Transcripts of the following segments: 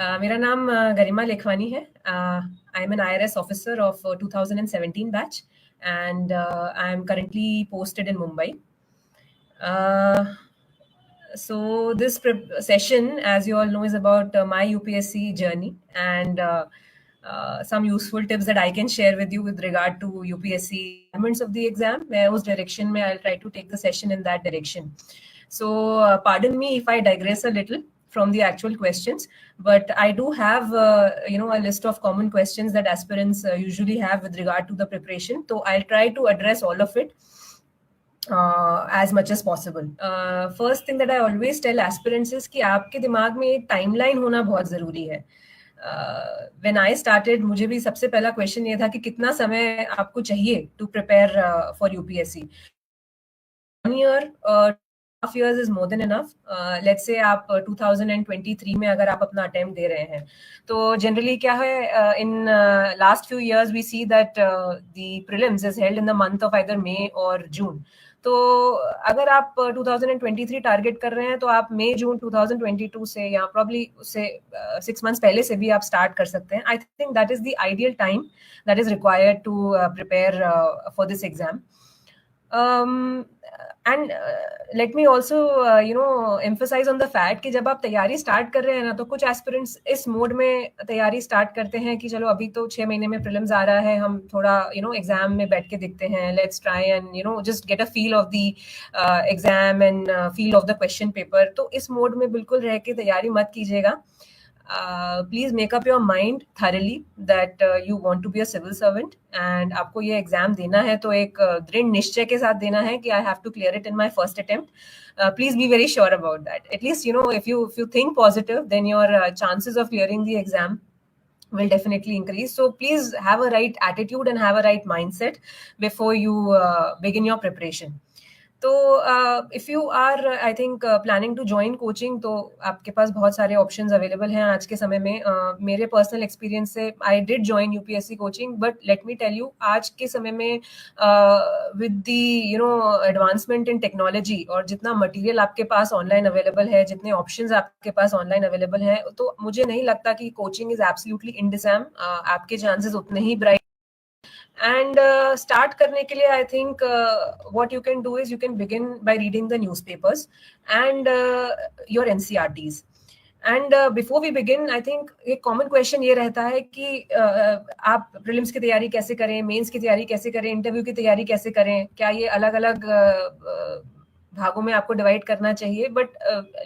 मेरा नाम गरिमा लेखवानी है. I am an IRS officer of 2017 batch and I am currently posted in Mumbai. So this session, as you all know, is about my UPSC journey and some useful tips that I can share with you with regard to UPSC elements of the exam. Where direction mein I'll try to take the session in that direction. So pardon me if I digress a little from the actual questions, but I do have a list of common questions that aspirants usually have with regard to the preparation. So I'll try to address all of it as much as possible. First thing that I always tell aspirants is कि आपके दिमाग में एक timeline होना बहुत जरूरी है. When I started, मुझे भी सबसे पहला क्वेश्चन ये था कि कितना समय आपको चाहिए to prepare for UPSC. 1 year, 2.5 years is more than enough. Let's say आप 2023 में अगर आप अपना अटेम्प्ट दे रहे हैं, तो जनरली क्या है, in last few years we see that the prelims is held in the month of either May or June. तो अगर आप 2023 टारगेट कर रहे हैं तो आप मई जून 2022 से या प्रॉब्ली उससे 6 months पहले से भी आप स्टार्ट कर सकते हैं. I think that is the ideal time that is required to prepare for this exam. And let me also emphasize on the fact कि जब आप तैयारी स्टार्ट कर रहे हैं ना, तो कुछ एस्पिरेंट्स इस मोड में तैयारी स्टार्ट करते हैं कि चलो अभी तो 6 महीने में प्रीलिम्स आ रहा है, हम थोड़ा एग्जाम में बैठ के देखते हैं, let's try and just get a feel of the exam and feel of the question paper. तो इस मोड में बिल्कुल रह के तैयारी मत कीजिएगा. Please make up your mind thoroughly that you want to be a civil servant and आपको ये एग्जाम देना है तो एक दृढ़ निश्चय के साथ देना है कि I have to clear it in my first attempt. Please be very sure about that. At least if you think positive, then your chances of clearing the exam will definitely increase. So please have a right attitude and have a right mindset before you begin your preparation. तो if you are I think planning to join coaching, तो आपके पास बहुत सारे options available हैं आज के समय में. मेरे पर्सनल एक्सपीरियंस से I did join UPSC coaching, but let me tell you, आज के समय में with the advancement in technology और जितना मटेरियल आपके पास ऑनलाइन अवेलेबल है, जितने ऑप्शंस आपके पास ऑनलाइन अवेलेबल हैं, तो मुझे नहीं लगता कि कोचिंग इज एब्सोल्युटली इन डिसैम. आपके चांसेस उतने ही ब्राइट. And start करने के लिए I think what you can do is you can begin by reading the newspapers and your NCERTs. And before we begin, I think एक common question ये रहता है कि आप prelims की तैयारी कैसे करें, mains की तैयारी कैसे करें, interview की तैयारी कैसे करें, क्या ये अलग-अलग भागों में आपको डिवाइड करना चाहिए. But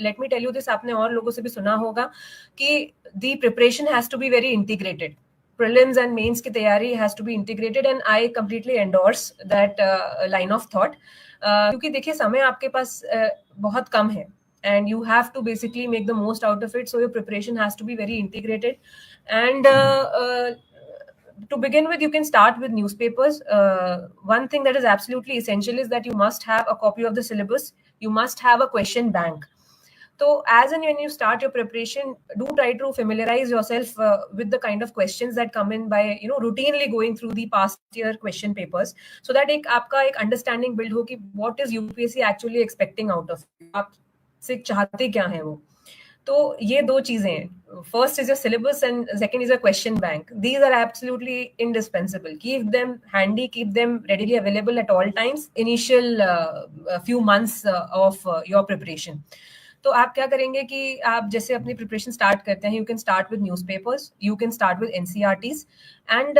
let me tell you this, आपने और लोगों से भी सुना होगा कि the preparation has to be very integrated. Prelims and mains की तैयारी has to be integrated and I completely endorse that line of thought. क्योंकि देखिए, समय आपके पास बहुत कम है and you have to basically make the most out of it. So your preparation has to be very integrated. And to begin with, you can start with newspapers. One thing that is absolutely essential is that you must have a copy of the syllabus. You must have a question bank. So as and when you start your preparation, do try to familiarize yourself with the kind of questions that come in by routinely going through the past year question papers, so that एक आपका एक understanding build हो कि what is UPSC actually expecting out of you, आप से चाहते क्या हैं वो. तो ये दो चीजें हैं. First is your syllabus and second is your question bank. These are absolutely indispensable. Keep them handy, keep them readily available at all times. Initial few months of your preparation. तो आप क्या करेंगे कि आप जैसे अपनी प्रिपरेशन स्टार्ट करते हैं, you can start with newspapers, you can start with NCERTs. And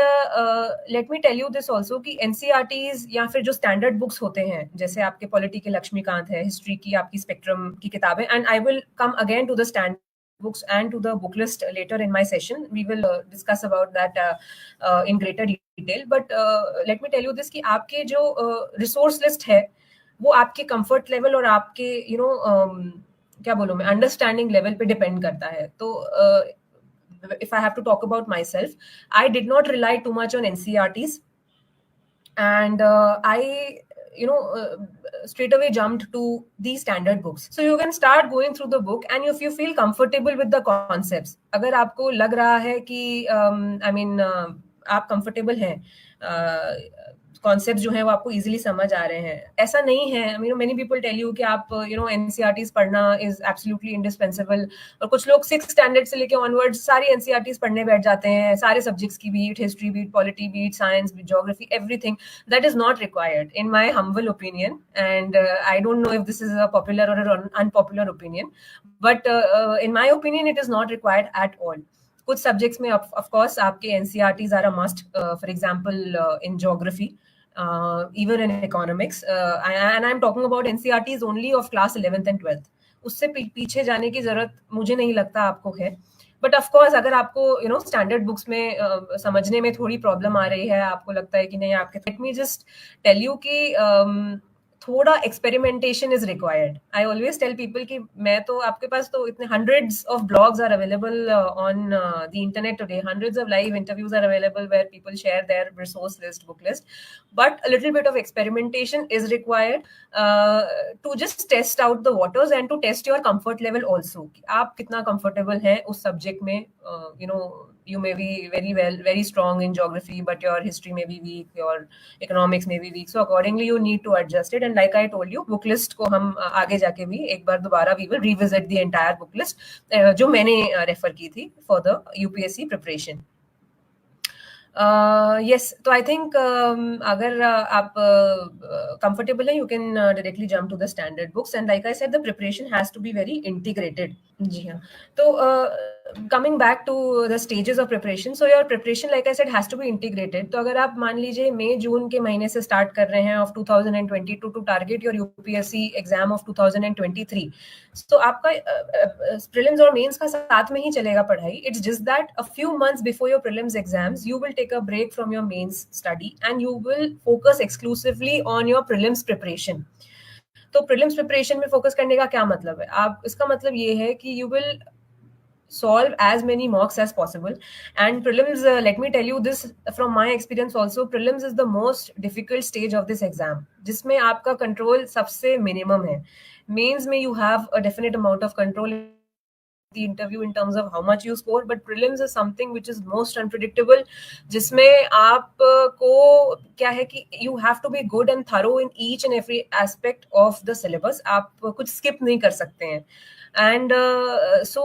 let me tell you this also कि एनसीईआरटीज या फिर जो स्टैंडर्ड बुक्स होते हैं, जैसे आपके पॉलिटी के लक्ष्मीकांत है, हिस्ट्री की आपकी स्पेक्ट्रम की किताबें, and I will come again to the standard books and to the book list later in my session. We will discuss about that in greater detail. But let me tell you this कि आपके जो resource list है, वो आपके comfort level और आपके क्या बोलूं मैं, अंडरस्टैंडिंग लेवल पे डिपेंड करता है. तो if I have to talk about myself, I did not rely too much on NCERTs and I straight away jumped to the standard books. So you can start going through the book and if you feel comfortable with the concepts, अगर आपको लग रहा है कि आप comfortable हैं concept जो है वो आपको इजीली समझ आ रहे हैं. ऐसा नहीं है. You know many people tell you कि आप एनसीईआरटीज पढ़ना इज एब्सोल्युटली इंडिस्पेंसिबल, और कुछ लोग 6th स्टैंडर्ड से लेके ऑनवर्ड्स सारी एनसीईआरटीज पढ़ने बैठ जाते हैं, सारे सब्जेक्ट्स की, be it history, be it polity, be it science, be it geography, everything. That is not required, in my humble opinion, and I don't know if this is a popular or an unpopular opinion, but in my opinion it is not required at all. कुछ subjects में of course आपके NCERTs are a must, for example in geography, even in economics, and I'm talking about NCERTs only of class 11th and 12th. उससे पीछे जाने की जरूरत मुझे नहीं लगता आपको है. बट ऑफ कोर्स अगर आपको स्टैंडर्ड बुक्स में समझने में थोड़ी प्रॉब्लम आ रही है, आपको लगता है कि नहीं आपके, let me just tell you कि थोड़ा experimentation is required. I always tell people कि मैं तो आपके पास तो इतने hundreds of blogs are available on the internet today. Hundreds of live interviews are available where people share their resource list, book list. But a little bit of experimentation is required to just test out the waters and to test your comfort level also. आप कितना comfortable हैं उस subject में. You may be very strong in geography, but your history may be weak, your economics may be weak. So accordingly, you need to adjust it. And like I told you, book list को हम आगे जाके भी एक बार दोबारा we will revisit the entire book list जो मैंने refer की थी for the UPSC preparation. Yes, तो I think अगर आप comfortable हैं, you can directly jump to the standard books. And like I said, the preparation has to be very integrated. जी हाँ. तो coming back to the stages of preparation, so your preparation, like I said, has to be integrated. तो अगर आप मान लीजिए मई जून के महीने से start कर रहे हैं of 2022 to target your UPSC exam of 2023, तो आपका prelims और mains का साथ में ही चलेगा पढ़ाई. It's just that a few months before your prelims exams, you will take a break from your mains study and you will focus exclusively on your prelims preparation. तो prelims preparation में focus करने का क्या मतलब है? आप इसका मतलब ये है कि you will solve as many mocks as possible, and prelims, let me tell you this from my experience also, prelims is the most difficult stage of this exam, जिसमें आपका control सबसे minimum है. Mains में you have a definite amount of control in the interview in terms of how much you score, but prelims is something which is most unpredictable, जिसमें आपको क्या है कि you have to be good and thorough in each and every aspect of the syllabus. आप कुछ skip नहीं कर सकते हैं. And so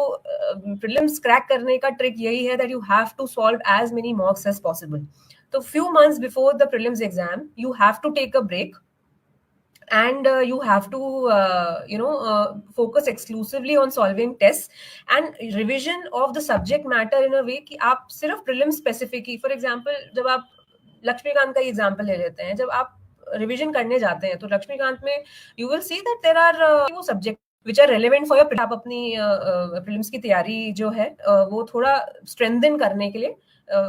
prelims crack करने का trick यही है that you have to solve as many mocks as possible. So few months before the prelims exam, you have to take a break. And you have to focus exclusively on solving tests and revision of the subject matter in a way कि आप सिर्फ prelim specific he, for example जब आप लक्ष्मीकांत का example ले लेते हैं, जब आप रिवीजन करने जाते हैं तो लक्ष्मीकांत में you will see that there are वो subject which are relevant for your, आप अपनी prelims की तैयारी जो है वो थोड़ा strengthen करने के लिए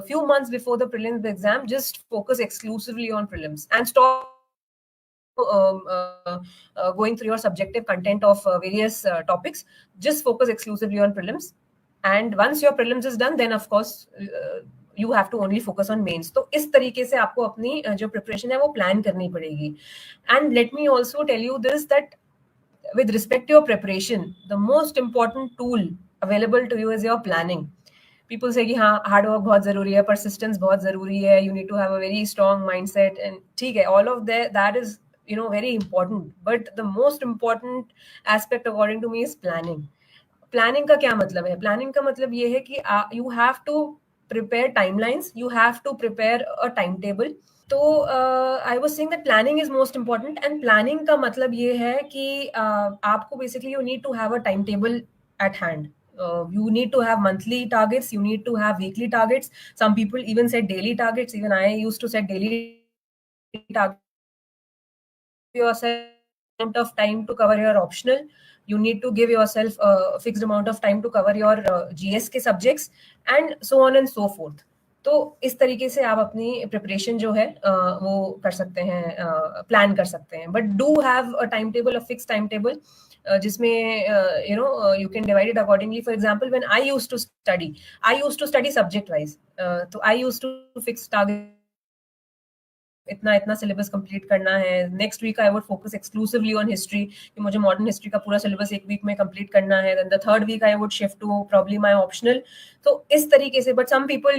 few months before the prelims exam just focus exclusively on prelims and stop going through your subjective content of various topics. Just focus exclusively on prelims, and once your prelims is done, then of course you have to only focus on mains. तो इस तरीके से आपको अपनी जो preparation है वो plan करनी पड़ेगी. And let me also tell you this, that with respect to your preparation, the most important tool available to you is your planning. People say कि हाँ hard work बहुत जरूरी है, persistence बहुत जरूरी है, you need to have a very strong mindset, and ठीक है, all of that is very important, but the most important aspect according to me is planning. Planning का क्या मतलब है? Planning का मतलब ये है कि you have to prepare timelines, you have to prepare a timetable. तो I was saying that planning is most important, and planning का मतलब ये है कि आपको basically you need to have a timetable at hand. You need to have monthly targets, you need to have weekly targets. Some people even set daily targets. Even I used to set daily targets. Yourself amount of time to cover your optional. You need to give yourself a fixed amount of time to cover your GS के subjects, and so on and so forth. तो इस तरीके से आप अपनी preparation जो है वो कर सकते हैं, प्लान कर सकते हैं. But do have a time table, a fix time table, जिसमें you can divide it accordingly. For example, when I used to study subject wise, so I used to fix target इतना इतना syllabus complete करना है, next week I would focus exclusively on history, कि मुझे modern history का पूरा syllabus एक week में कंप्लीट करना है, then the third week I would shift to probably my optional. तो इस तरीके से, but some people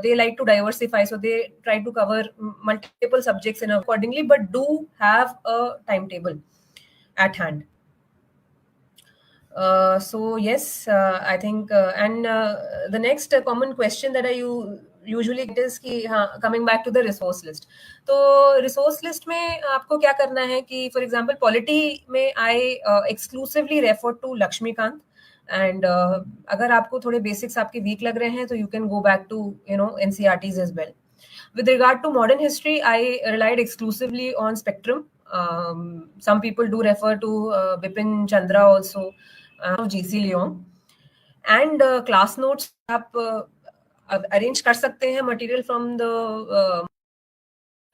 they like to diversify, so they try to cover multiple subjects in accordingly, but do have a time table at hand. So yes, I think and the next common question that I usually get is कि हाँ, coming back to the resource list. तो resource list में आपको क्या करना है कि for example polity में I exclusively refer to Lakshmikant, and अगर आपको थोड़े basics आपके weak लग रहे हैं तो you can go back to NCERTs as well. With regard to modern history, I relied exclusively on Spectrum. Some people do refer to Bipin Chandra also, GC Leong. And class notes आप arrange कर सकते हैं material from the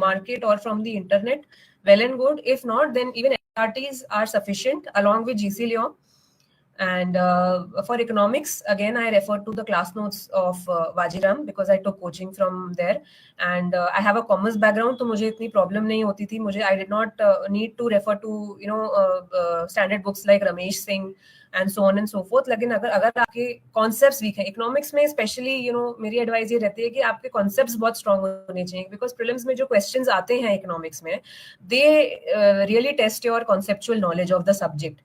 market or from the internet. Well and good. If not, then even SRTs are sufficient along with GC Leong. And for economics, again, I refer to the class notes of Vajiram because I took coaching from there. And I have a commerce background, तो मुझे इतनी problem नहीं होती थी. मुझे I did not need to refer to standard books like Ramesh Singh and so on and so forth. लेकिन अगर आपके concepts weak हैं, economics में especially मेरी advice ये रहती है कि आपके concepts बहुत strong होने चाहिए, because prelims में जो questions आते हैं economics में, they really test your conceptual knowledge of the subject.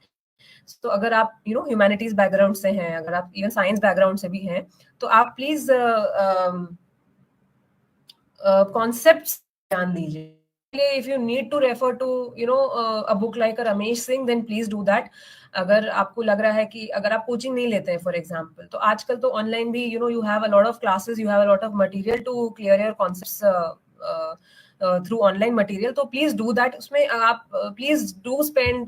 तो अगर आप ह्यूमैनिटीज बैकग्राउंड से हैं, अगर आप इवन साइंस बैकग्राउंड से भी हैं, तो आप प्लीज कॉन्सेप्ट्स ध्यान दीजिए. If you need to refer to a book like Ramesh Singh, then please do that. अगर आपको लग रहा है कि अगर आप कोचिंग नहीं लेते हैं फॉर एग्जांपल, तो आजकल तो ऑनलाइन भी you have a lot of classes, you have a lot of material to clear your concepts through online material. So please do that. उसमें आप please do spend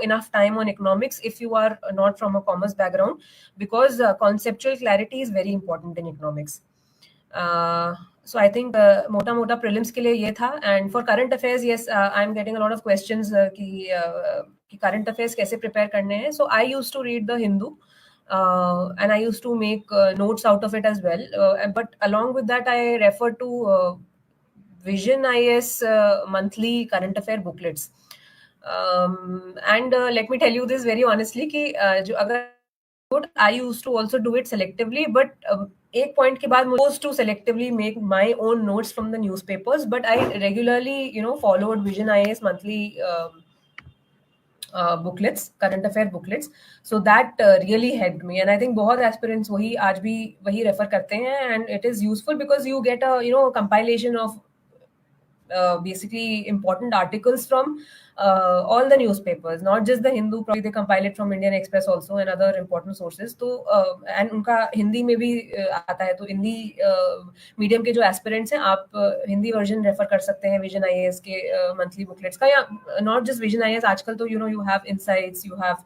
enough time on economics if you are not from a commerce background, because conceptual clarity is very important in economics. So I think मोटा prelims के लिए ये था. And for current affairs, yes, I am getting a lot of questions कि current affairs कैसे prepare करने हैं. So I used to read the Hindu. And I used to make notes out of it as well. But along with that, I refer to Vision IAS monthly current affair booklets. And let me tell you this very honestly कि जो अगर I used to also do it selectively, but एक point के बाद मुझे was to selectively make my own notes from the newspapers, but I regularly followed Vision IAS monthly booklets, current affair booklets. So that really helped me, and I think बहुत aspirants वही आज भी वही refer करते हैं, and it is useful because you get a compilation of basically important articles from all the newspapers, not just the Hindu. Probably they compile it from Indian Express also and other important sources. तो and उनका हिंदी में भी आता है, तो Hindi medium के जो aspirants हैं, आप हिंदी वर्जन रेफर कर सकते हैं विजन आईएएस के मंथली बुकलेट्स का, या नॉट जस्ट विजन आईएएस. आजकल तो you have insights, you have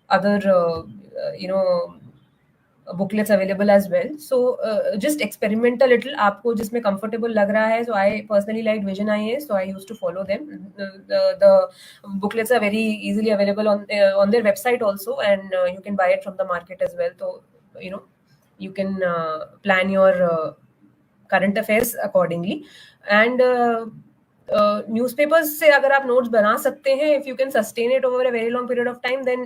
other booklets available as well. So just experiment a little, आपको जिसमें comfortable लग रहा है. So I personally liked Vision IAS, so I used to follow them. The booklets are very easily available on their website also, and you can buy it from the market as well. So you can plan your current affairs accordingly. And newspapers से अगर आप notes बना सकते हैं, if you can sustain it over a very long period of time, then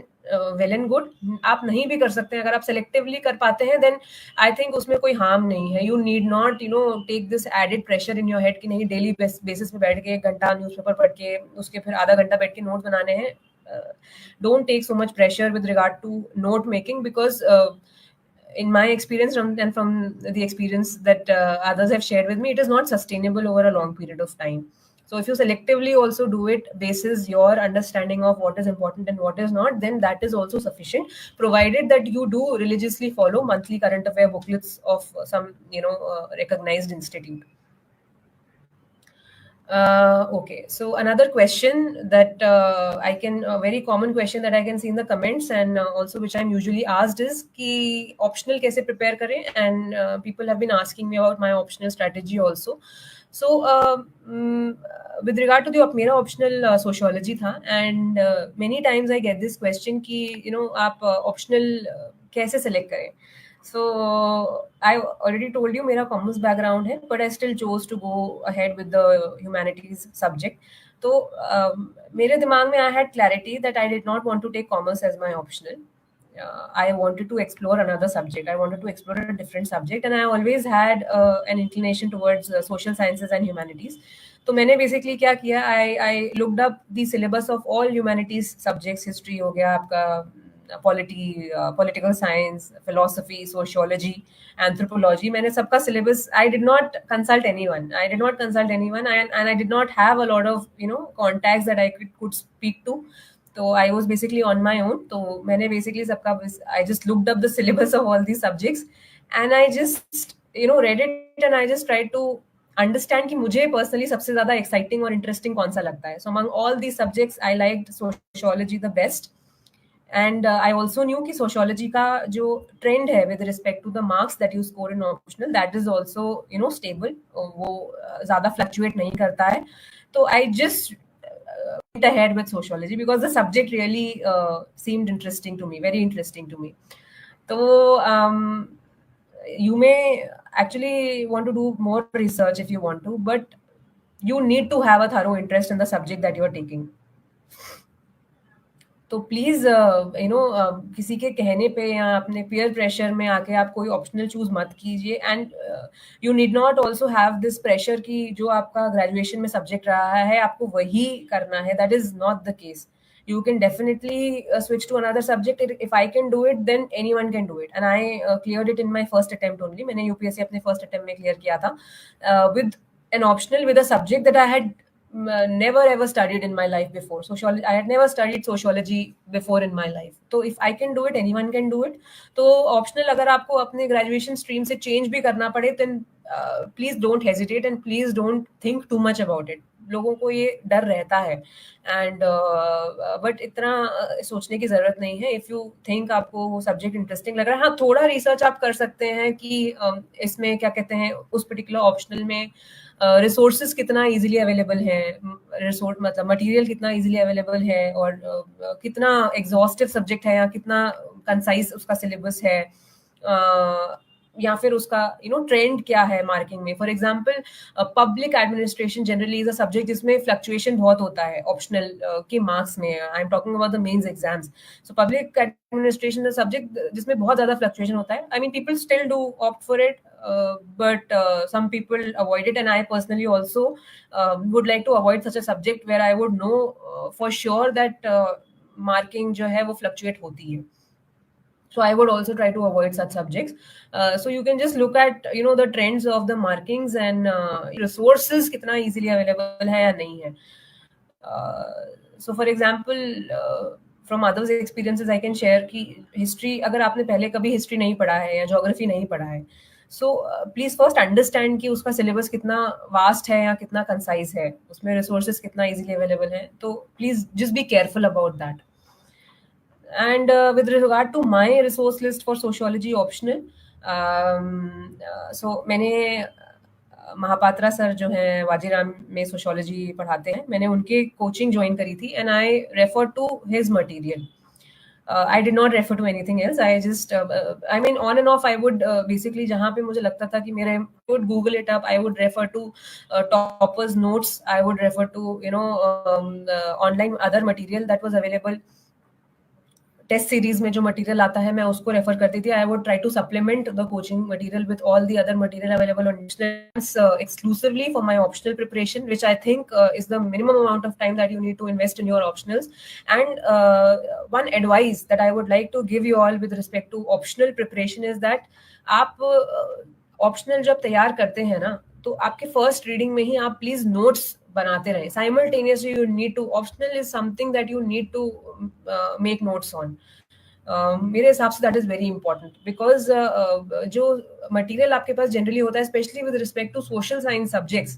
well and good. आप नहीं भी कर सकते हैं, अगर आप सेलेक्टिवली कर पाते हैं, देन आई थिंक उसमें कोई हार्म नहीं है. You need not take this added pressure in your head कि नहीं डेली बेसिस पे बैठ के 1 घंटा न्यूज़पेपर पढ़ के उसके फिर आधा घंटा बैठ के नोट्स बनाने हैं. Don't take so much pressure with regard to note making, because in my experience and from the experience that others have shared with me, it is not sustainable over a long period of time. So if you selectively also do it basis your understanding of what is important and what is not, then that is also sufficient, provided that you do religiously follow monthly current affair booklets of some recognized institute. Okay, so another question that a very common question that I can see in the comments, and also which I'm usually asked, is कि optional कैसे prepare करें, and people have been asking me about my optional strategy also. So with regard to the मेरा optional sociology था, and many times I get this question कि आप optional कैसे select करें. So I already told you मेरा commerce background है, but I still chose to go ahead with the humanities subject. तो मेरे दिमाग में I had clarity that I did not want to take commerce as my optional. I wanted to explore another subject. I wanted to explore a different subject, and I always had an inclination towards social sciences and humanities. तो मैंने basically क्या किया, I looked up the syllabus of all humanities subjects, history हो गया आपका, political science, philosophy, sociology, anthropology, मैंने सबका syllabus, I did not consult anyone, and I did not have a lot of contacts that I could speak to. तो I was basically on my own. तो मैंने basically सबका, I just looked up the syllabus of all the subjects, and I just read it, and I just try to understand कि मुझे personally सबसे ज्यादा exciting और interesting कौन सा लगता है. So among all the subjects I liked sociology the best. And I also knew कि सोशियोलॉजी का जो ट्रेंड है with respect to the marks that you score in optional, that is also stable, वो ज्यादा फ्लक्चुएट नहीं करता है. तो I just went ahead with sociology because the subject really seemed interesting to me, very interesting to me. So you may actually want to do more research if you want to, but you need to have a thorough interest in the subject that you are taking. तो please किसी के कहने पे या अपने peer pressure में आके आप कोई ऑप्शनल चूज मत कीजिए. And you need not also have this pressure कि जो आपका ग्रेजुएशन में सब्जेक्ट रहा है आपको वही करना है. That is not the case. You can definitely switch to another subject. If I can do it, then anyone can do it. And I cleared it in my first attempt only. मैंने UPSC अपने first attempt में clear किया था with an optional, with a subject that I had never ever studied in my life before. Sociology, I had never studied sociology before in my life. So if I can do it, anyone can do it. तो optional अगर आपको अपने graduation stream से change भी करना पड़े, then please don't hesitate and please don't think too much about it. लोगों को ये डर रहता है, एंड बट इतना सोचने की जरूरत नहीं है. इफ यू थिंक आपको वो सब्जेक्ट इंटरेस्टिंग लग रहा है, हाँ थोड़ा रिसर्च आप कर सकते हैं कि इसमें क्या कहते हैं, उस पर्टिकुलर ऑप्शनल में रिसोर्सेज कितना इजीली अवेलेबल है, रिसोर्स मतलब मटेरियल कितना इजीली अवेलेबल है, और कितना एग्जॉस्टिव सब्जेक्ट है, या कितना कंसाइज उसका सिलेबस है, या फिर उसका ट्रेंड क्या है मार्किंग में. For example public administration generally is a subject जिसमें फ्लक्चुएशन बहुत होता है ऑप्शनल के मार्क्स में. I am talking about the mains exams. So public administration is a subject जिसमें बहुत ज्यादा फ्लक्चुएशन होता है. I mean people still do opt for it, but some people avoid it, and I personally also would like to avoid such a subject where I would know for sure that marking जो है वो fluctuate होती है. So I would also try to avoid such subjects. So you can just look at the trends of the markings and resources कितना easily available है या नहीं है. So for example, from others experiences I can share कि history, अगर आपने पहले कभी history नहीं पढ़ा है या geography नहीं पढ़ा है, so please first understand कि उसका syllabus कितना vast है या कितना concise है, उसमें resources कितना easily available है. तो please just be careful about that. And with regard to my resource list for sociology optional, so मैंने महापात्रा सर जो हैं वाजीराम में सोशियोलॉजी पढ़ाते हैं, मैंने उनके कोचिंग ज्वाइन करी थी, and I refer to his material. I did not refer to anything else. I just, I mean, on and off, I would basically जहाँ पे मुझे लगता था कि मेरे, I would Google it up. I would refer to toppers notes. I would refer to online other material that was available. Test series में जो material आता है मैं उसको रेफर करती थी. I would try to supplement the coaching material with all the other material available on exclusively for my optional preparation, which I think is the minimum amount of time that you need to invest in your optionals. And one advice that I would like to give you all with respect to optional preparation is that आप optional जब तैयार करते हैं ना, तो आपके first reading में ही आप प्लीज नोट्स बनाते रहे. Simultaneously you need to, optional is something that you need to make notes on. मेरे हिसाब से that is very important, because जो मटेरियल आपके पास जनरली होता है, specially with respect to social science subjects,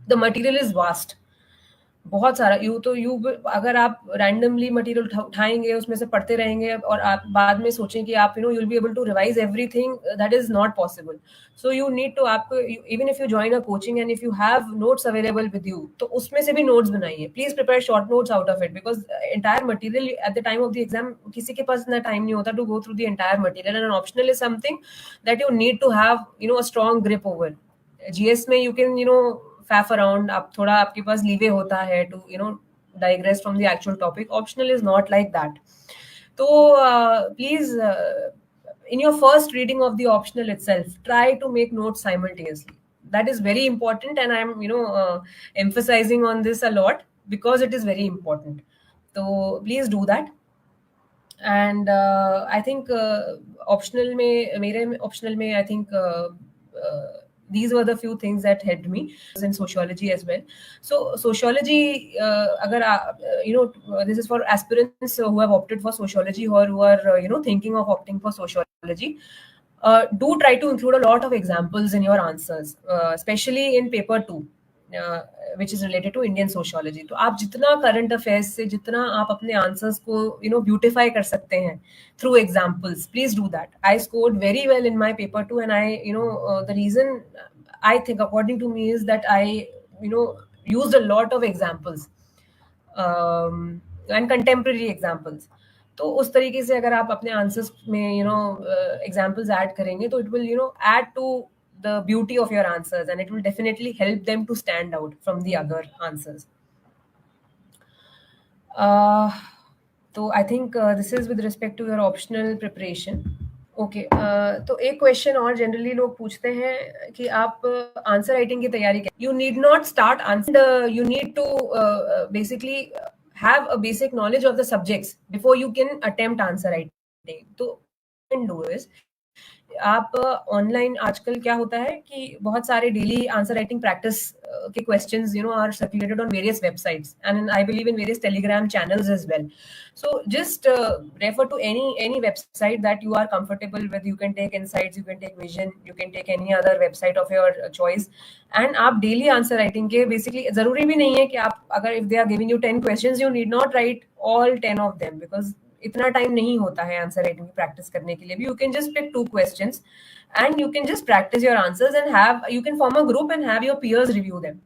the material is vast. बहुत सारा यू अगर आप रैंडमली मटेरियल उठाएंगे, उसमें से पढ़ते रहेंगे और आप बाद में सोचें कि आप you will be able to revise everything, that is not possible. So you need to, आपको even if you join a coaching and if you have notes available with you, तो उसमें से भी नोट्स बनाइए. Please prepare short notes out of it, because entire material at the time of the exam किसी के पास इतना time नहीं होता to go through the entire material, and N optional is something that you need to have a strong grip over. GS में you can faff around, आप थोड़ा आपके पास लीवे होता है to digress from the actual topic. Optional is not like that. So please, in your first reading of the optional itself, try to make notes simultaneously. That is very important, and I'm emphasizing on this a lot because it is very important. So please do that. And I think optional mein, mere optional mein, I think these were the few things that helped me in sociology as well. So sociology, agar this is for aspirants who have opted for sociology or who are thinking of opting for sociology. Do try to include a lot of examples in your answers, especially in paper 2, which is related to Indian sociology. तो आप जितना current affairs से जितना आप अपने answers को beautify कर सकते हैं through examples, please do that. I scored very well in my paper 2, and I the reason I think according to me is that I used a lot of examples, and contemporary examples. तो उस तरीके से अगर आप अपने answers में examples add करेंगे, तो it will add to the beauty of your answers, and it will definitely help them to stand out from the other answers. So I think this is with respect to your optional preparation. Okay, तो एक question और generally लोग पूछते हैं कि आप answer writing की तैयारी करें. You need not start answer, you need to basically have a basic knowledge of the subjects before you can attempt answer writing. तो कैन डू इज, आप ऑनलाइन आजकल क्या होता है कि बहुत सारे डेली आंसर राइटिंग प्रैक्टिस के questions are circulated on various websites, and I believe in various Telegram channels as well. So just refer to any website that you are comfortable with. You can take Insights, you can take Vision, you can take any other website of your choice, and आप daily answer writing के basically जरूरी भी नहीं है कि आप अगर if they are giving you 10 questions, you need not write all 10 of them, because इतना टाइम नहीं होता है आंसर राइटिंग की प्रैक्टिस करने के लिए भी. You can just pick 2 questions and you can just practice your answers and you can form a group and have your peers review them.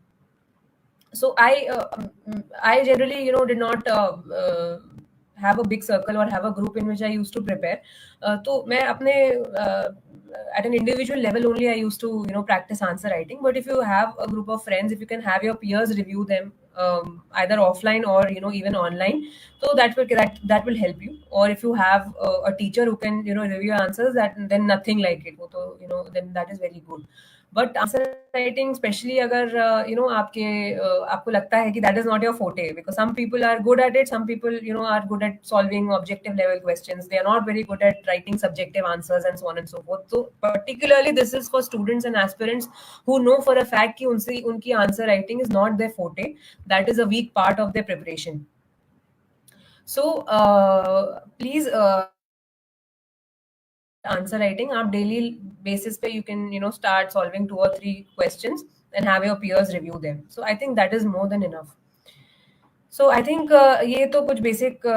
So I generally did not have a big circle or have a group in which I used to prepare. तो मैं अपने at an individual level only I used to practice answer writing. But if you have a group of friends, if you can have your peers review them, either offline or even online, so that will help you. Or if you have a teacher who can review your answers, then nothing like it. वो तो then that is very good. But answer writing specially अगर आपको लगता है कि that is not your forte, because some people are good at it, some people are good at solving objective level questions, they are not very good at writing subjective answers and so on and so forth. तो particularly this is for students and aspirants who know for a fact कि उनकी answer writing is not their फोटे, that is a weak part of their preparation. So please answer writing, आप daily basis पे you can start solving 2 or 3 questions and have your peers review them. So I think that is more than enough. So I think ये तो कुछ basic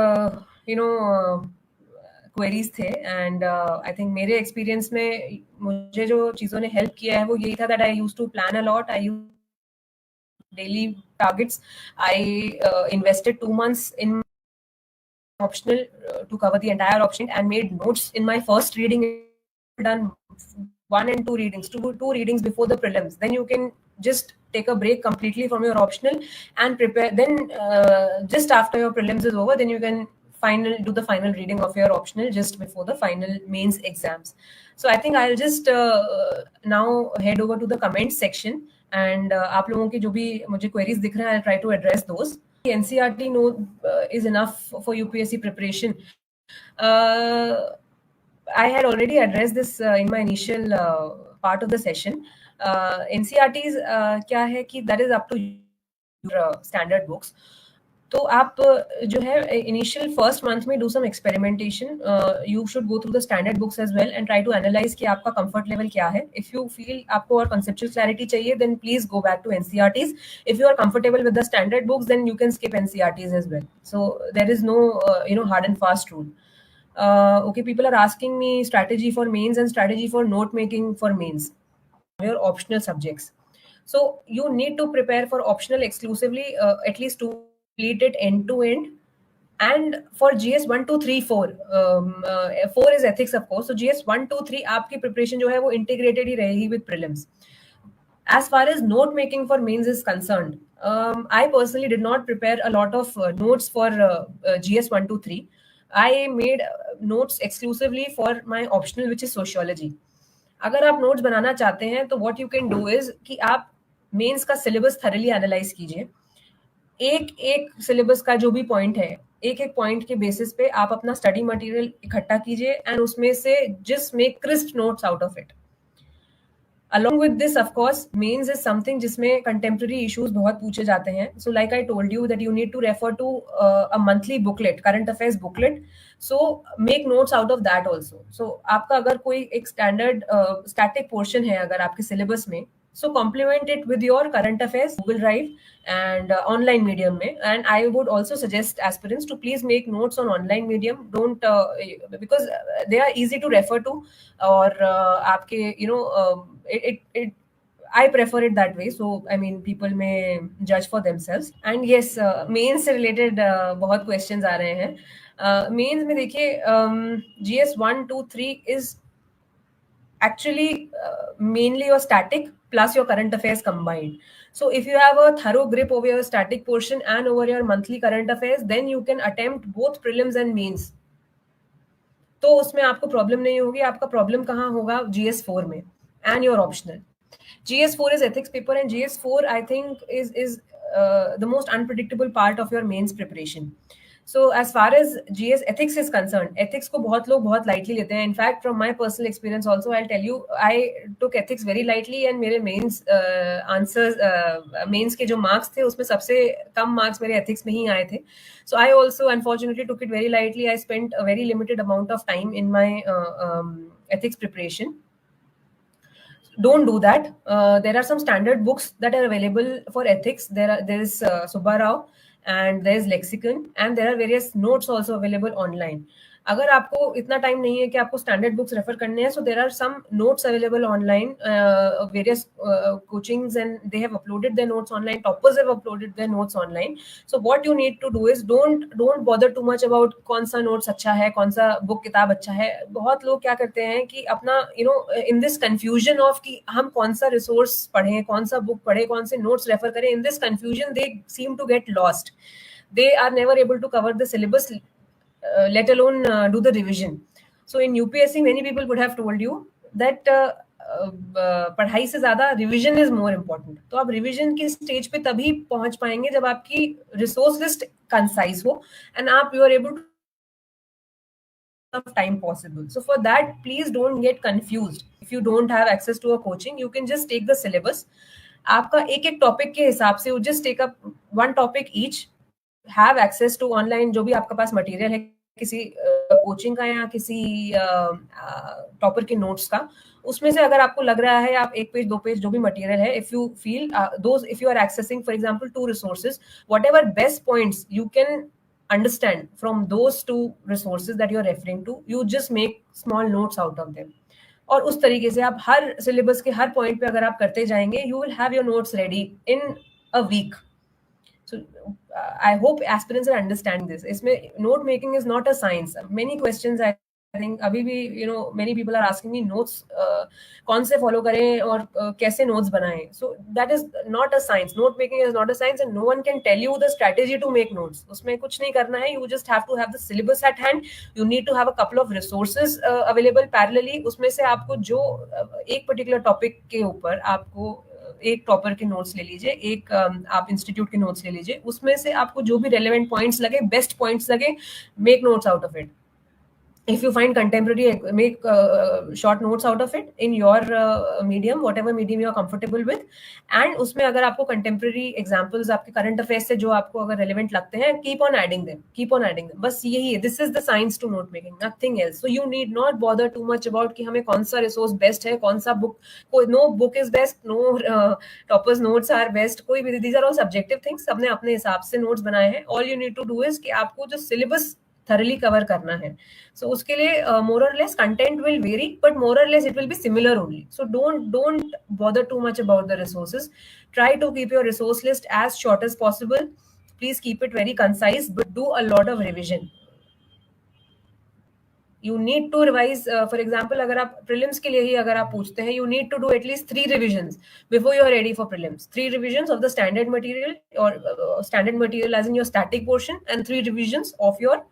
queries थे, and I think मेरे experience में मुझे जो चीज़ों ने help किया है वो यही था that I used to plan a lot. I used daily targets. I invested 2 months in optional to cover the entire option and made notes in my first reading. Done 1 and 2 readings, two readings before the prelims. Then you can just take a break completely from your optional and prepare. Then just after your prelims is over, then you can do the final reading of your optional just before the final mains exams. So I think I'll just now head over to the comments section, and आप लोगों के जो भी मुझे queries दिख रहे हैं, I'll try to address those. NCERT is enough for UPSC preparation. I had already addressed this in my initial part of the session. NCERTs क्या है कि that is up to your standard books. तो आप जो है initial first month में do some experimentation. You should go through the standard books as well and try to analyse कि आपका कंफर्ट लेवल क्या है. इफ यू फील आपको और कंसेप्चुअल क्लैरिटी चाहिए, then please go back to NCERTs. If you are comfortable with the standard books, then you can skip NCERTs as well. So there is no hard and fast rule. Okay, people are asking me strategy for mains and strategy for note making for mains, your optional subjects. So you need to prepare for optional exclusively, at least to complete it end to end. And for GS 1 2 3 4, 4 is ethics of course. So GS 1 2 3 आपकी preparation जो है वो integrated ही रहेगी with prelims. As far as note making for mains is concerned, I personally did not prepare a lot of notes for GS 1 2 3. I made notes exclusively for my optional, which is sociology. अगर आप notes बनाना चाहते हैं तो what you can do is कि आप mains का syllabus thoroughly analyse कीजिए. एक एक सिलेबस का जो भी पॉइंट है, एक एक पॉइंट के बेसिस पे आप अपना स्टडी मटेरियल इकट्ठा कीजिए एंड उसमें से just make crisp notes out of it. Along with this, of course, mains is something जिसमें contemporary issues बहुत पूछे जाते हैं. So like I told you that you need to refer to a monthly booklet, current affairs booklet. So make notes out of that also. So आपका अगर कोई एक standard static portion है अगर आपके syllabus में, so complement it with your current affairs, Google Drive and online medium में. And I would also suggest aspirants to please make notes on online medium. Don't because they are easy to refer to. और आपके it I prefer it that way. So I mean people may judge for themselves. And yes, mains से related बहुत questions आ रहे हैं. Mains में देखिए GS 1 2 3 is actually mainly your static plus your current affairs combined. So if you have a thorough grip over your static portion and over your monthly current affairs, then you can attempt both prelims and mains. तो उसमें आपको problem नहीं होगी. आपका problem कहाँ होगा? GS4 में and your optional. GS4 is ethics paper and GS4 I think is the most unpredictable part of your mains preparation. So as far as GS ethics is concerned, ethics को बहुत लोग बहुत lightly लेते हैं. In fact, from my personal experience also, I'll tell you, I took ethics very lightly and मेरे mains answers mains के जो marks थे उसमें सबसे कम marks मेरे ethics में ही आए थे. So I also unfortunately took it very lightly. I spent a very limited amount of time in my ethics preparation. Don't do that. There are some standard books that are available for ethics. There is Subba Rao and there is Lexicon and there are various notes also available online. अगर आपको इतना time नहीं है कि आपको standard books refer करने हैं, so there are some notes available online, various coachings and they have uploaded their notes online. Toppers have uploaded their notes online. So what you need to do is don't bother too much about कौन सा notes अच्छा है, कौन सा book किताब अच्छा है. बहुत लोग क्या करते हैं कि अपना इन दिस कंफ्यूजन ऑफ कि हम कौन सा रिसोर्स पढ़ें, कौन सा बुक पढ़े, कौन से नोट्स रेफर करें, in this confusion they seem to get lost. They are never able to cover the syllabus, let alone do the revision. So in UPSC, many people would have told you that पढ़ाई से ज्यादा revision is more important. तो आप revision की stage पे तभी पहुंच पाएंगे जब आपकी रिसोर्स लिस्ट कंसाइज हो एंड आप you are able to of time possible. So for that, please don't get confused. If you don't have access to a coaching, you can just take the syllabus. आपका एक एक topic के हिसाब से just take up one topic each. Have access to online जो भी आपके पास material है, किसी कोचिंग का या किसी टॉपर के नोट्स का, उसमें से अगर आपको लग रहा है आप एक पेज दो पेज जो भी मटेरियल है, if you feel those, if you are accessing for example 2 resources, whatever best points you can understand from those 2 resources that you are referring to, you just make small notes out of them. और उस तरीके से आप हर syllabus के हर point पे अगर आप करते जाएंगे, you will have your notes ready in a week. So I hope aspirants are understanding this. इसमें note making is not a science. Many questions I think अभी भी many people are asking me notes कौन से follow करें और कैसे notes बनाएं. So that is not a science. Note making is not a science and no one can tell you the strategy to make notes. उसमें कुछ नहीं करना है. You just have to have the syllabus at hand. You need to have a couple of resources available parallelly. उसमें से आपको जो एक particular topic के ऊपर आपको एक टॉपर के नोट्स ले लीजिए, एक आप इंस्टीट्यूट के नोट्स ले लीजिए, उसमें से आपको जो भी रेलेवेंट पॉइंट्स लगे, बेस्ट पॉइंट्स लगे, make notes out of it. if you find contemporary, make short notes out of it in your medium, whatever medium you are comfortable with. And उसमें अगर आपको contemporary examples आपके current affairs से जो आपको अगर relevant लगते हैं, keep on adding them, keep on adding them. बस यही है, this is the science to note making, nothing else. So you need not bother too much about कि हमें कौन सा resource best है, कौन सा book, no book is best, no toppers notes are best, कोई भी, these are all subjective things. सबने अपने हिसाब से notes बनाए हैं. All you need to do is कि आपको जो syllabus thoroughly cover करना है. So उसके लिए more or less content will vary, but more or less it will be similar only. So don't bother too much about the resources. Try to keep your resource list as short as possible. Please keep it very concise, but do a lot of revision. You need to revise, for example, अगर आप prelims के लिए ही अगर आप पूछते हैं, you need to do at least 3 revisions before you are ready for prelims. 3 revisions of the standard material, or standard material as in your static portion, and 3 revisions of your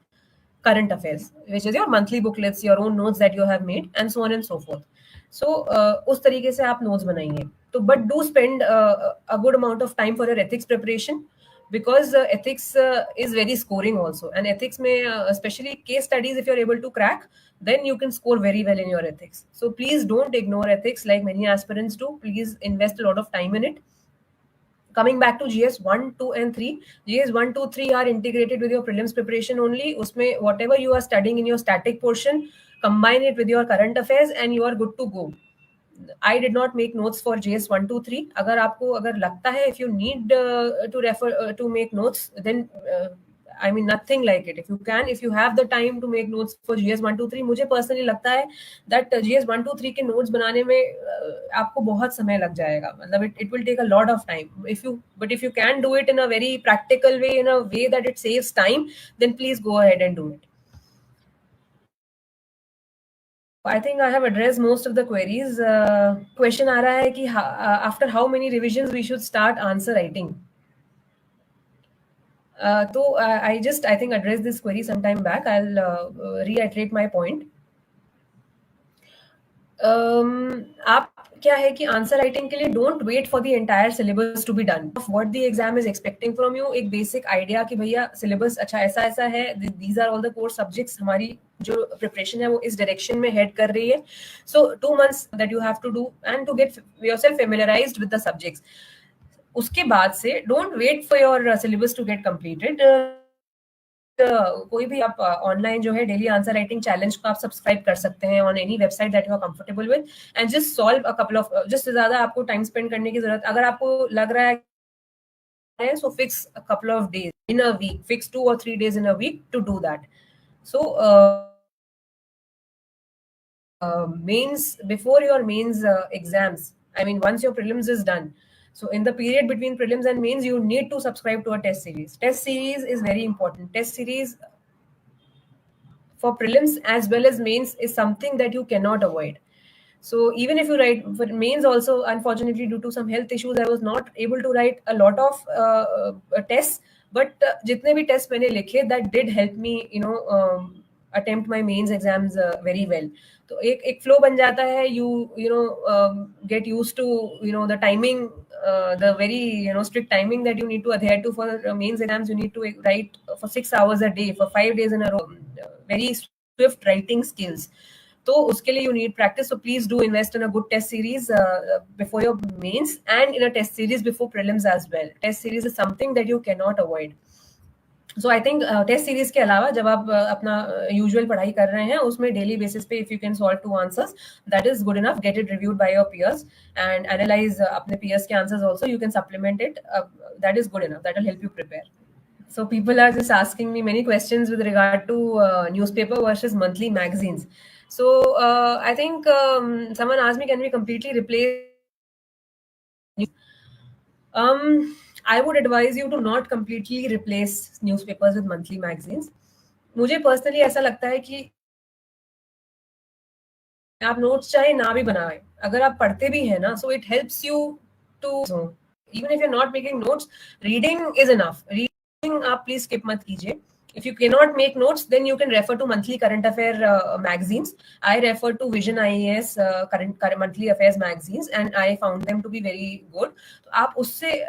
current affairs, which is your monthly booklets, your own notes that you have made, and so on and so forth. So उस तरीके से आप notes बनाइए. तो but do spend a good amount of time for your ethics preparation, because ethics is very scoring also, and ethics may especially case studies, if you're able to crack, then you can score very well in your ethics. So please don't ignore ethics like many aspirants do. Please invest a lot of time in it. Coming back to GS 1, 2 and 3, GS 1, 2, 3 are integrated with your prelims preparation only. Usme whatever you are studying in your static portion, combine it with your current affairs and you are good to go. I did not make notes for GS 1, 2, 3. अगर लगता है, if you need to refer to make notes, then I mean nothing like it. If you have the time to make notes for GS 1, 2, 3, मुझे personally लगता है that GS 1, 2, 3 के notes बनाने में आपको बहुत समय लग जाएगा. मतलब it will take a lot of time. But if you can do it in a very practical way, in a way that it saves time, then please go ahead and do it. I think I have addressed most of the queries. Question आ रहा है कि after how many revisions we should start answer writing. So I think addressed this query some time back. I'll reiterate my point. आप क्या है कि answer writing के लिए don't wait for the entire syllabus to be done. What the exam is expecting from you, एक basic idea कि भैया syllabus अच्छा ऐसा है, these are all the core subjects, हमारी जो प्रिपरेशन है वो इस डायरेक्शन में हेड कर रही है. So 2 months that you have to do and to get yourself familiarised with the subjects. उसके बाद से don't wait for your syllabus to get completed. कोई भी आप ऑनलाइन जो है डेली आंसर राइटिंग चैलेंज को आप सब्सक्राइब कर सकते हैं on any website that you are comfortable with, and just solve a couple of, just ज्यादा आपको टाइम स्पेंड करने की जरूरत. अगर आपको लग रहा है, so fix a couple of days in a week, fix 2 or 3 days in a week to do that. So mains, before your mains exams, I mean once your prelims is done, so in the period between prelims and mains, you need to subscribe to a test series. Test series is very important. Test series for prelims as well as mains is something that you cannot avoid. So even if you write for mains also, unfortunately due to some health issues, I was not able to write a lot of tests, but jitne bhi tests maine likhe, that did help me attempt my mains exams very well. तो एक flow बन जाता है. Get used to the timing, the very strict timing that you need to adhere to for mains exams. You need to write for 6 hours a day for 5 days in a row. Very swift writing skills. तो उसके लिए you need practice. So please do invest in a good test series before your mains, and in a test series before prelims as well. Test series is something that you cannot avoid. So I think test series के अलावा जब आप अपना usual पढ़ाई कर रहे हैं, उसमें डेली बेसिस पे if you can solve 2 answers, that is good enough. Get it reviewed by your peers and analyse अपने पीयर्स के answers also. You can supplement it. That is good enough. That will help you prepare. So people are just asking me many questions with regard to newspaper versus monthly magazines. So I think someone asked me, can we completely replace? I would advise you to not completely replace newspapers with monthly magazines. मुझे personally ऐसा लगता है कि आप notes चाहे ना भी बनाएं, अगर आप पढ़ते भी हैं ना, so it helps you to, even if you're not making notes, reading is enough. Reading आप please skip मत कीजिए. If you cannot make notes, then you can refer to monthly current affair magazines. I refer to Vision IAS current monthly affairs magazines, and I found them to be very good. तो आप उससे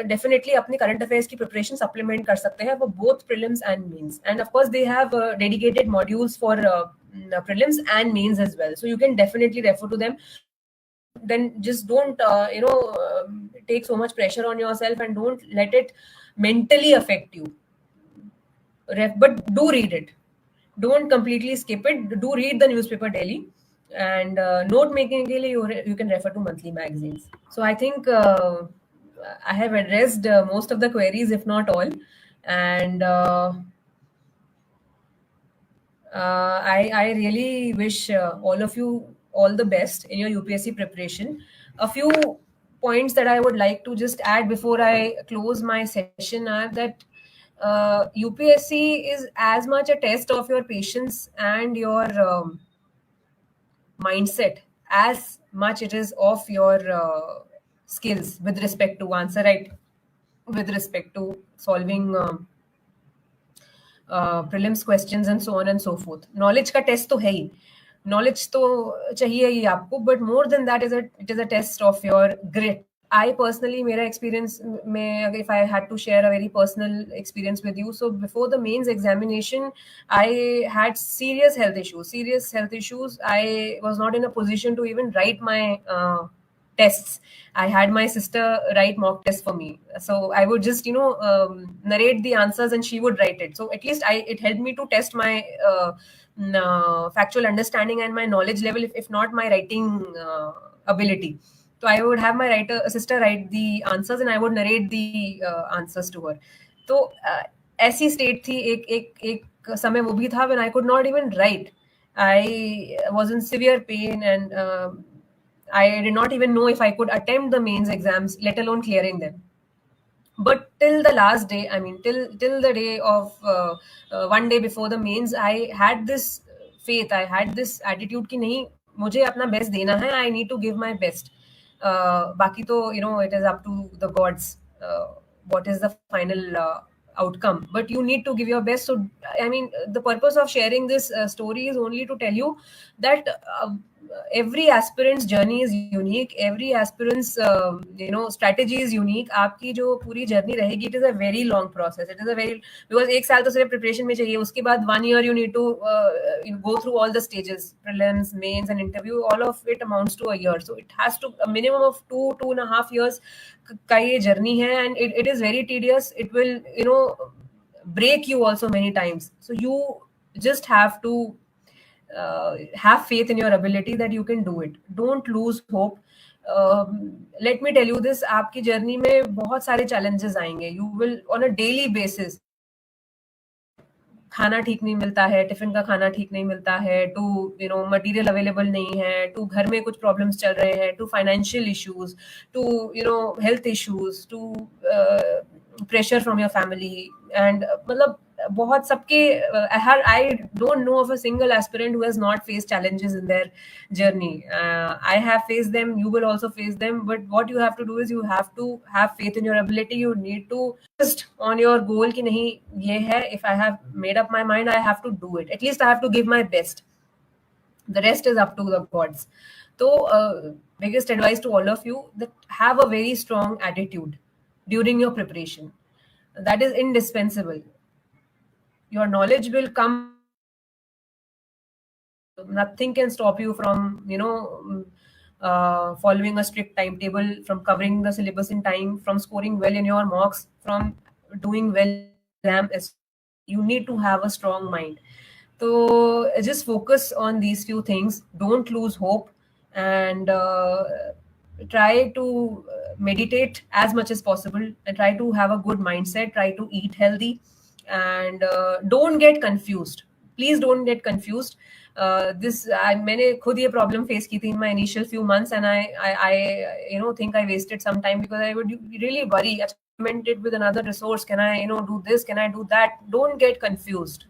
definitely अपने current affairs की preparation supplement कर सकते हैं for both prelims and mains. And of course they have dedicated modules for prelims and mains as well, so you can definitely refer to them. Then just don't take so much pressure on yourself, and don't let it mentally affect you. But do read it. Don't completely skip it. Do read the newspaper daily, and note making ke liye you can refer to monthly magazines. So I think I have addressed most of the queries, if not all, and I really wish all of you all the best in your UPSC preparation. A few points that I would like to just add before I close my session are that UPSC is as much a test of your patience and your mindset as much it is of your skills with respect to answer right, with respect to solving prelims questions and so on and so forth. Knowledge का test तो है ही, knowledge तो चाहिए ही आपको, but more than that it is a test of your grit. I personally, मेरा experience में, if I had to share a very personal experience with you, so before the mains examination, I had serious health issues. I was not in a position to even write my tests. I had my sister write mock tests for me. So I would just, narrate the answers and she would write it. So at least it helped me to test my factual understanding and my knowledge level, if not my writing ability. So I would have my sister write the answers and I would narrate the answers to her. तो ऐसी state थी, एक समय वो भी था when I could not even write. I was in severe pain, and I did not even know if I could attempt the mains exams, let alone clearing them. But till the last day, I mean, till the day of one day before the mains, I had this faith, I had this attitude कि नहीं, मुझे अपना best देना है, I need to give my best. बाकी तो, it is up to the gods what is the final outcome, but you need to give your best. So I mean, the purpose of sharing this story is only to tell you that every aspirant's journey is unique, every aspirant's strategy is unique. आपकी जो पूरी journey रहेगी, it is a very long process. It is a very, because एक साल तो सिर्फ preparation में चाहिए, उसके बाद 1 year you need to go through all the stages, prelims, mains and interview. All of it amounts to a year. So it has to a minimum of 2.5 years का ये journey है, and it is very tedious. It will break you also many times. So you just have to have faith in your ability that you can do it. Don't lose hope. Let me tell you this, आपकी journey में बहुत सारे challenges आएंगे. You will on a daily basis, खाना ठीक नहीं मिलता है, टिफिन का खाना ठीक नहीं मिलता है, टू मटेरियल अवेलेबल नहीं है, टू घर में कुछ प्रॉब्लम्स चल रहे हैं, to financial issues, to health issues, to pressure from your family, and मतलब बहुत सबके I don't know of a single aspirant who has not faced challenges in their journey. I have faced them, you will also face them, but what you have to do is you have to have faith in your ability. You need to just on your goal कि नहीं ये है, if I have made up my mind, I have to do it. At least I have to give my best. The rest is up to the gods. So biggest advice to all of you, that have a very strong attitude during your preparation. That is indispensable. Your knowledge will come. Nothing can stop you from following a strict timetable, from covering the syllabus in time, from scoring well in your mocks, from doing well exam. You need to have a strong mind. So just focus on these few things. Don't lose hope, and try to meditate as much as possible, and try to have a good mindset, try to eat healthy, and don't get confused. Please don't get confused. मैंने खुद ये problem face की थी in my initial few months, and I think I wasted some time because I would really worry. I meant it with another resource. Can I do this? Can I do that? Don't get confused.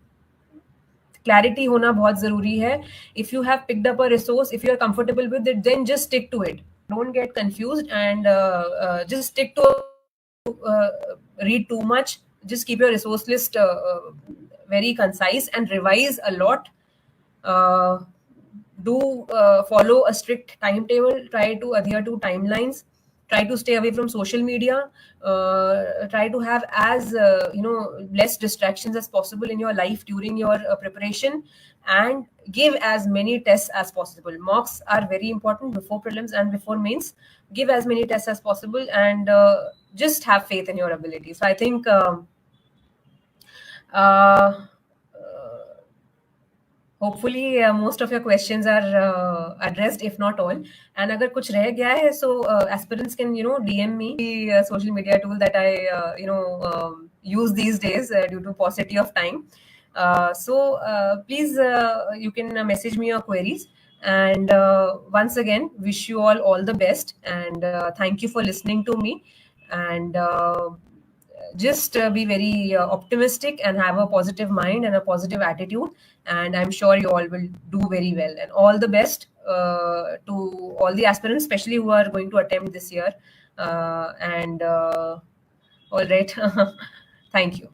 Clarity होना बहुत जरूरी है. If you have picked up a resource, if you are comfortable with it, then just stick to it. Don't get confused, and just stick to read too much. Just keep your resource list very concise and revise a lot. Do follow a strict timetable, try to adhere to timelines, try to stay away from social media, try to have as less distractions as possible in your life during your preparation, and give as many tests as possible. Mocks are very important before prelims and before mains. Give as many tests as possible, and just have faith in your ability. So I think uh, hopefully most of your questions are addressed, if not all. And agar kuch reh gaya hai, so aspirants can DM me the social media tool that I use these days due to paucity of time. So please you can message me your queries. And once again, wish you all the best, and thank you for listening to me. And just be very optimistic and have a positive mind and a positive attitude, and I'm sure you all will do very well. And all the best to all the aspirants, especially who are going to attempt this year. And all right. Thank you.